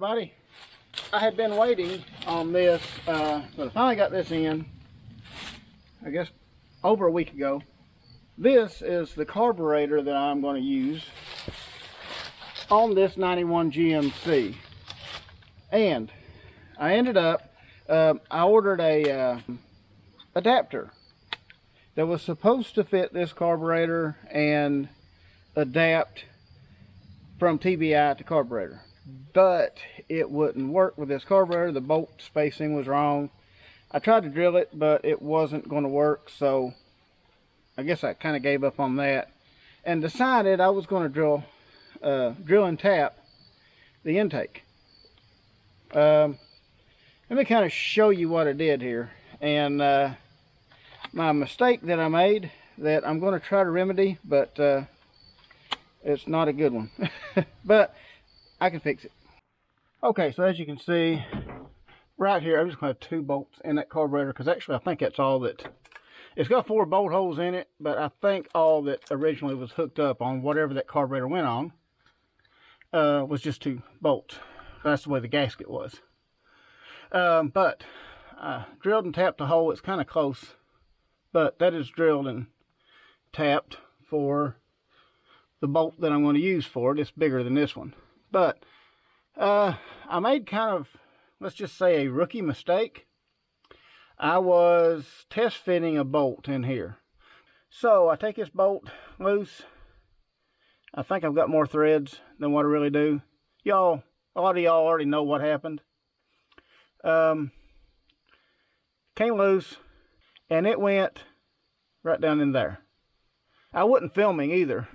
everybody. I had been waiting on this, but I finally got this in, I guess, over a week ago. This is the carburetor that I'm going to use on this 91 GMC. And I ended up, I ordered a adapter that was supposed to fit this carburetor and adapt from TBI to carburetor, but it wouldn't work with this carburetor. The bolt spacing was wrong. I tried to drill it, but it wasn't going to work, so I guess I kind of gave up on that and decided I was going to drill and tap the intake. Let me kind of show you what I did here, and my mistake that I made that I'm going to try to remedy, but it's not a good one. But I can fix it. Okay, so as you can see right here, I'm just going to have 2 bolts in that carburetor, because actually I think that's all that. It's got 4 bolt holes in it, but I think all that originally was hooked up on whatever that carburetor went on was just 2 bolts. That's the way the gasket was. But I drilled and tapped the hole. It's kind of close, but that is drilled and tapped for the bolt that I'm going to use for it. It's bigger than this one. But I made kind of, let's just say, a rookie mistake. I was test fitting a bolt in here. So I take this bolt loose. I think I've got more threads than what I really do. A lot of y'all already know what happened. Came loose and it went right down in there. I wasn't filming either.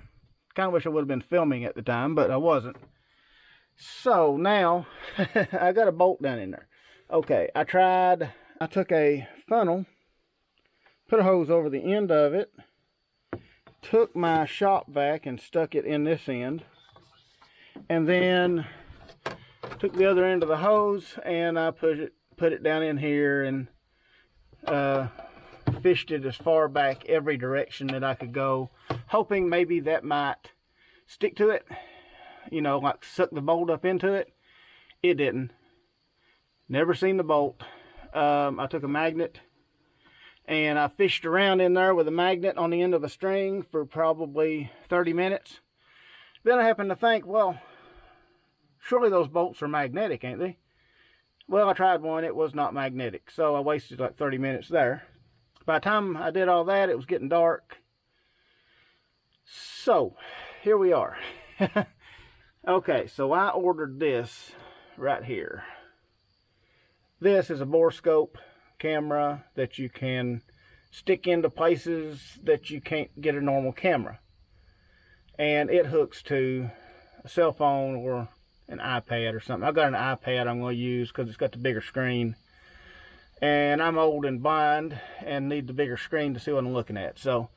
Kind of wish I would have been filming at the time, but I wasn't. So now I got a bolt down in there. Okay, I took a funnel, put a hose over the end of it, took my shop vac and stuck it in this end, and then took the other end of the hose and I put it down in here and fished it as far back every direction that I could go, hoping maybe that might stick to it, like suck the bolt up into it. It didn't. Never seen the bolt. I took a magnet and I fished around in there with a magnet on the end of a string for probably 30 minutes. Then I happened to think, well, surely those bolts are magnetic, ain't they? Well, I tried one. It was not magnetic, so I wasted like 30 minutes there. By the time I did all that, it was getting dark. So here we are. Okay, so I ordered this right here. This is a Boroscope camera that you can stick into places that you can't get a normal camera. And it hooks to a cell phone or an iPad or something. I've got an iPad I'm going to use because it's got the bigger screen. And I'm old and blind and need the bigger screen to see what I'm looking at. So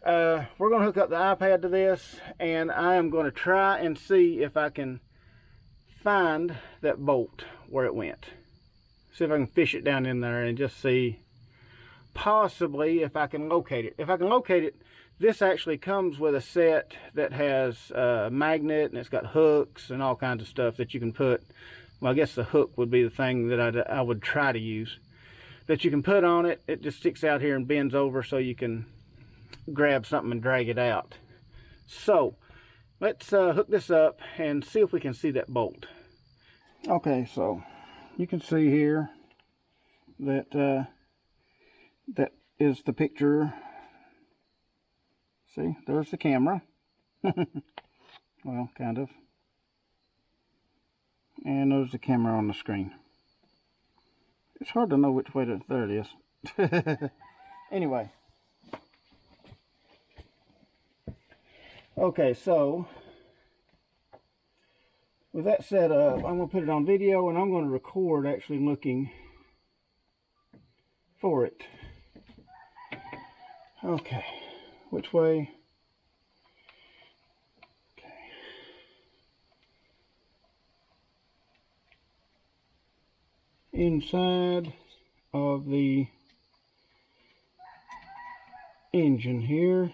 we're going to hook up the iPad to this, and I am going to try and see if I can find that bolt where it went. See if I can fish it down in there and just see possibly if I can locate it. If I can locate it, this actually comes with a set that has a magnet, and it's got hooks and all kinds of stuff that you can put. Well, I guess the hook would be the thing that I would try to use. That you can put on it. It just sticks out here and bends over so you can grab something and drag it out. So let's hook this up and see if we can see that bolt. Okay, so you can see here that that is the picture. See, there's the camera. Well, kind of. And there's the camera on the screen. It's hard to know which way there it is. Anyway. Okay, so with that set up, I'm going to put it on video and I'm going to record actually looking for it. Okay, which way? Okay. Inside of the engine here,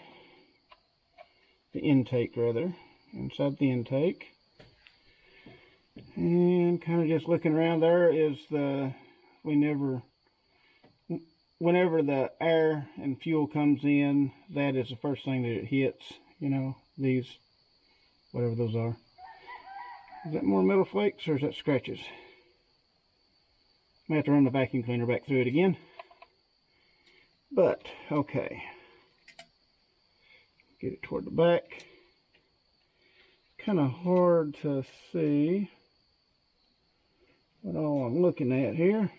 the intake rather, inside the intake. And kind of just looking around, there is the, whenever the air and fuel comes in, that is the first thing that it hits, you know, these, whatever those are. Is that more metal flakes or is that scratches? I have to run the vacuum cleaner back through it again. But, okay. Get it toward the back. Kind of hard to see what all I'm looking at here.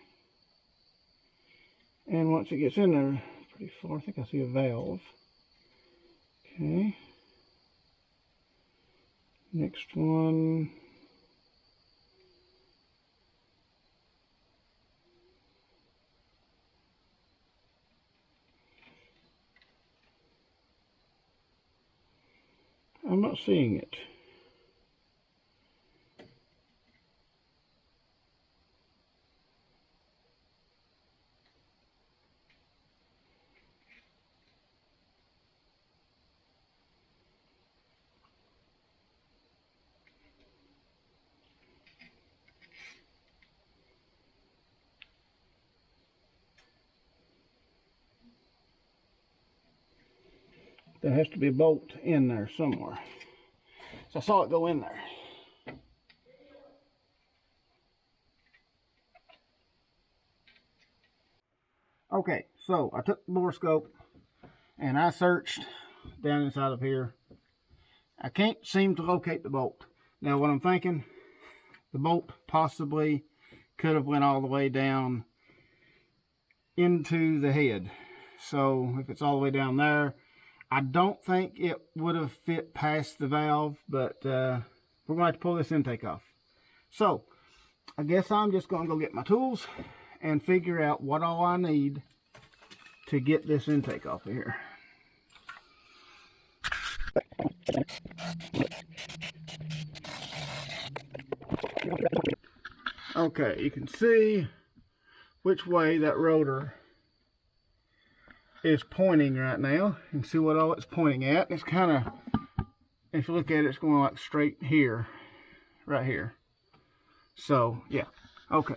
And once it gets in there pretty far, I think I see a valve. Okay. Next one. I'm not seeing it. There has to be a bolt in there somewhere. So I saw it go in there. Okay, so I took the Boroscope and I searched down inside of here. I can't seem to locate the bolt. Now what I'm thinking, the bolt possibly could have went all the way down into the head. So if it's all the way down there, I don't think it would have fit past the valve, but we're going to have to pull this intake off. So I guess I'm just going to go get my tools and figure out what all I need to get this intake off of here. Okay, you can see which way that rotor is pointing right now. You can see what all it's pointing at. It's kind of, if you look at it, it's going like straight here, right here. So, yeah, okay.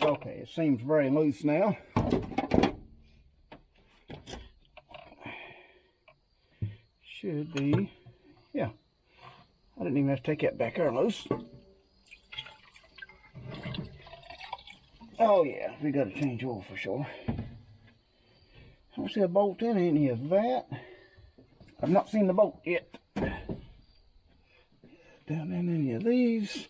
Okay, it seems very loose now. Should be, yeah. I didn't even have to take that back there loose. Oh yeah, we got to change oil for sure. I don't see a bolt in any of that. I've not seen the bolt yet. Down in any of these.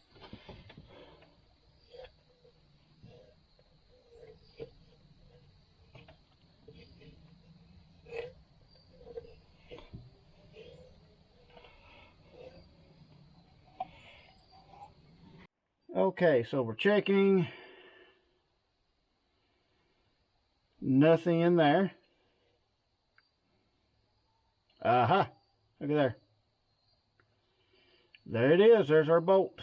Okay, so we're checking. Nothing in there. Aha! Look at there. There it is. There's our bolt.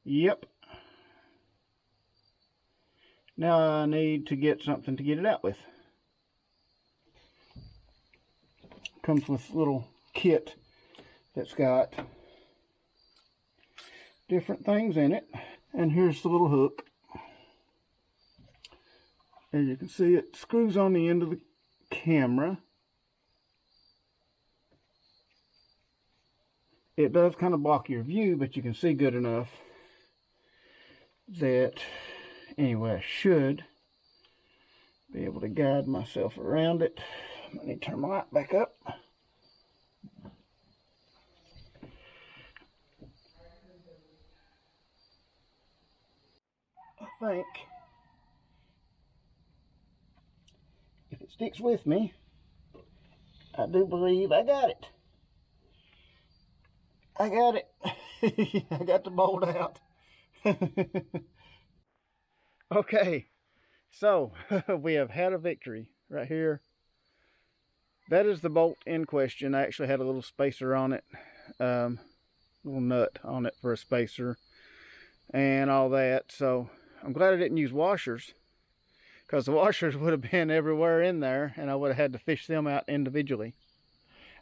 Yep. Now I need to get something to get it out with. Comes with a little kit that's got different things in it. And here's the little hook. As you can see, it screws on the end of the camera. It does kind of block your view, but you can see good enough that, anyway, I should be able to guide myself around it. I need to turn my light back up. I think if it sticks with me, I do believe I got it. I got it. I got the bolt out. Okay, so we have had a victory right here. That is the bolt in question. I actually had a little spacer on it, little nut on it for a spacer and all that. So I'm glad I didn't use washers, because the washers would have been everywhere in there and I would have had to fish them out individually.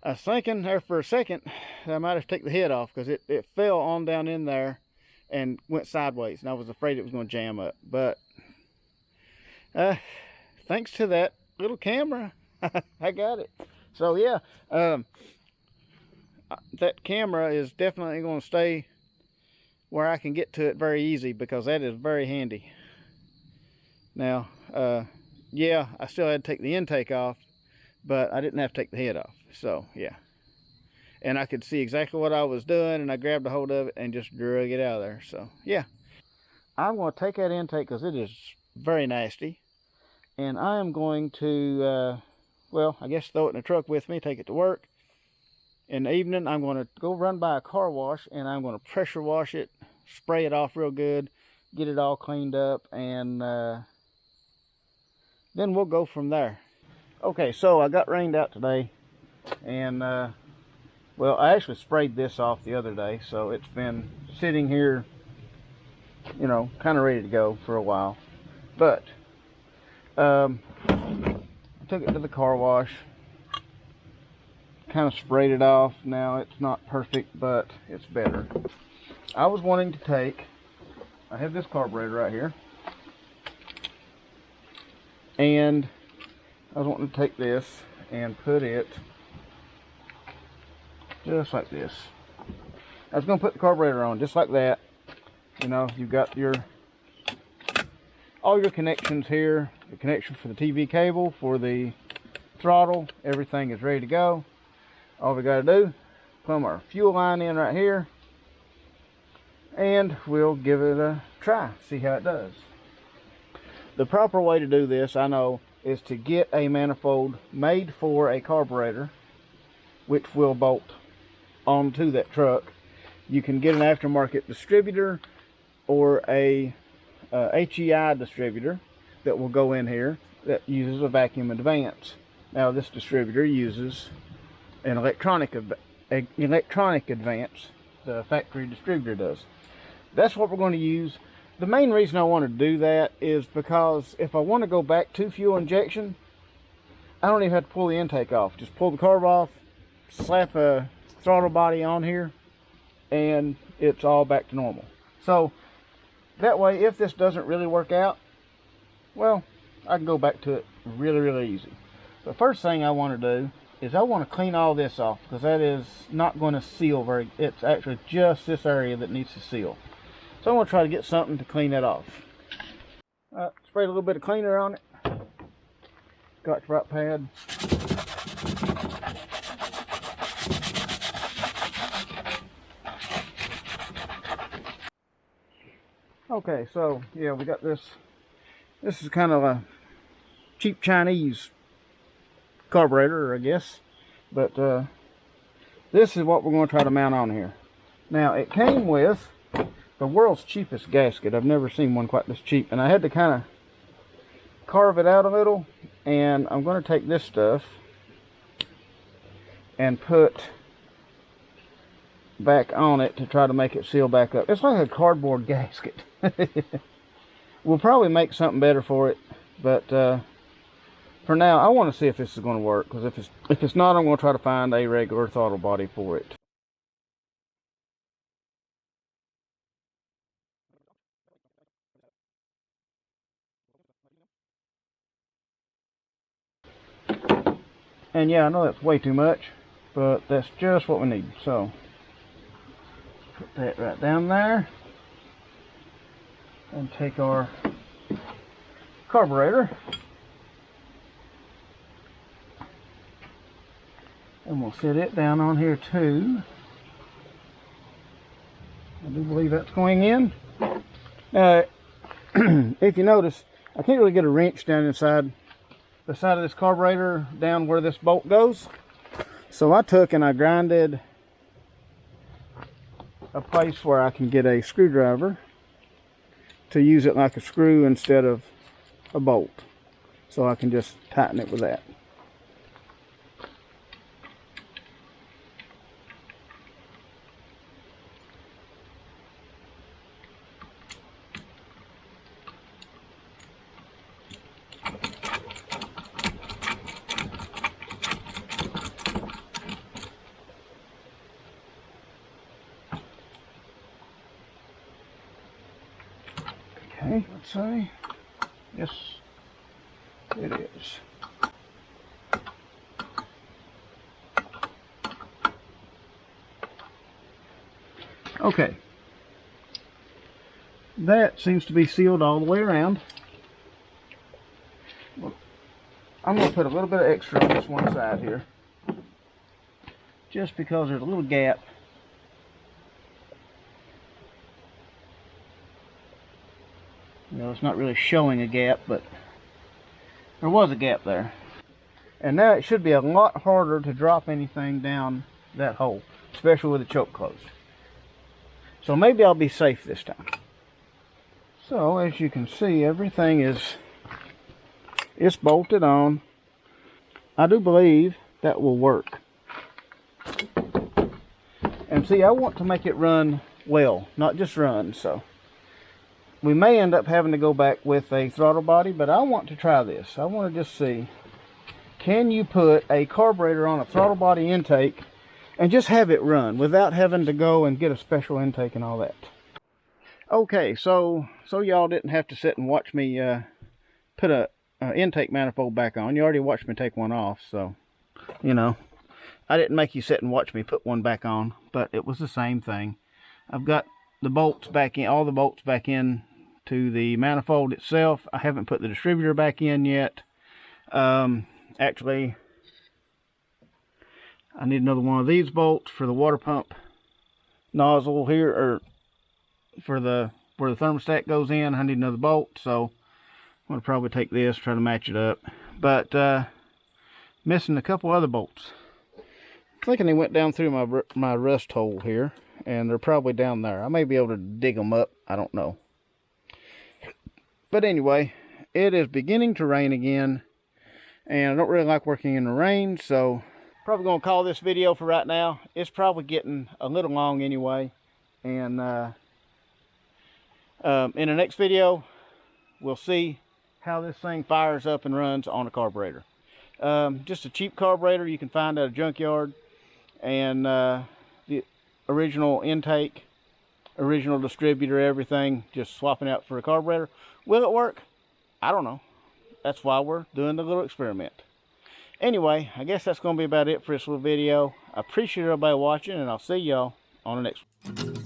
I was thinking there for a second that I might have to take the head off, because it fell on down in there and went sideways, and I was afraid it was going to jam up. But thanks to that little camera, I got it. So yeah, that camera is definitely going to stay where I can get to it very easy, because that is very handy. Now, yeah, I still had to take the intake off, but I didn't have to take the head off. So yeah, and I could see exactly what I was doing, and I grabbed a hold of it and just drug it out of there. So yeah, I'm going to take that intake because it is very nasty, and I am going to well, I guess throw it in the truck with me, take it to work. In the evening, I'm going to go run by a car wash, and I'm going to pressure wash it, spray it off real good, get it all cleaned up, and then we'll go from there. Okay, so I got rained out today, and well, I actually sprayed this off the other day, so it's been sitting here, you know, kind of ready to go for a while. But I took it to the car wash, kind of sprayed it off. Now it's not perfect, but it's better. I was wanting to take, I have this carburetor right here, and I was wanting to take this and put it just like this. I was going to put the carburetor on just like that. You know, you've got your all your connections here, the connection for the TV cable, for the throttle, everything is ready to go. All we got to do, plumb our fuel line in right here, and we'll give it a try, see how it does. The proper way to do this, I know, is to get a manifold made for a carburetor, which will bolt onto that truck. You can get an aftermarket distributor or a HEI distributor that will go in here that uses a vacuum advance. Now this distributor uses an electronic advance. The factory distributor does. That's what we're going to use. The main reason I want to do that is because if I want to go back to fuel injection, I don't even have to pull the intake off. Just pull the carb off, slap a throttle body on here, and it's all back to normal. So that way, if this doesn't really work out, well, I can go back to it really easy. The first thing I want to do is I want to clean all this off, because that is not going to seal very, it's actually just this area that needs to seal. So I'm going to try to get something to clean that off. Sprayed a little bit of cleaner on it. Got the right pad. Okay, so yeah, we got this. This is kind of a cheap Chinese carburetor, I guess. But this is what we're going to try to mount on here. Now, it came with the world's cheapest gasket. I've never seen one quite this cheap. And I had to kind of carve it out a little. And I'm going to take this stuff and put back on it to try to make it seal back up. It's like a cardboard gasket. We'll probably make something better for it, but for now I want to see if this is going to work, because if it's not, I'm going to try to find a regular throttle body for it. And yeah, I know that's way too much, but that's just what we need. So put that right down there and take our carburetor and we'll set it down on here too. I do believe that's going in. If you notice, I can't really get a wrench down inside the side of this carburetor down where this bolt goes. So I took and I grinded a place where I can get a screwdriver to use it like a screw instead of a bolt. So I can just tighten it with that. Okay, let's see. Yes, it is. Okay. That seems to be sealed all the way around. Well, I'm going to put a little bit of extra on this one side here, just because there's a little gap. You know, it's not really showing a gap, but there was a gap there. And now it should be a lot harder to drop anything down that hole, especially with the choke closed. So maybe I'll be safe this time. So as you can see, everything is bolted on. I do believe that will work. And see, I want to make it run well, not just run. So we may end up having to go back with a throttle body, but I want to try this. I want to just see, can you put a carburetor on a throttle body intake and just have it run without having to go and get a special intake and all that. Okay, so y'all didn't have to sit and watch me put a intake manifold back on. You already watched me take one off, so you know, I didn't make you sit and watch me put one back on, but it was the same thing. I've got the bolts back in, all the bolts back in to the manifold itself. I haven't put the distributor back in yet. Actually, I need another one of these bolts for the water pump nozzle here, or for the where the thermostat goes in. I need another bolt, so I'm gonna probably take this, try to match it up. But missing a couple other bolts. I'm thinking they went down through my rust hole here, and they're probably down there. I may be able to dig them up, I don't know. But anyway, it is beginning to rain again, and I don't really like working in the rain, so probably gonna call this video for right now. It's probably getting a little long anyway, and in the next video we'll see how this thing fires up and runs on a carburetor. Just a cheap carburetor you can find at a junkyard, and the original intake, original distributor, everything, just swapping out for a carburetor. Will it work? I don't know. That's why we're doing the little experiment. Anyway, I guess that's going to be about it for this little video. I appreciate everybody watching, and I'll see y'all on the next one.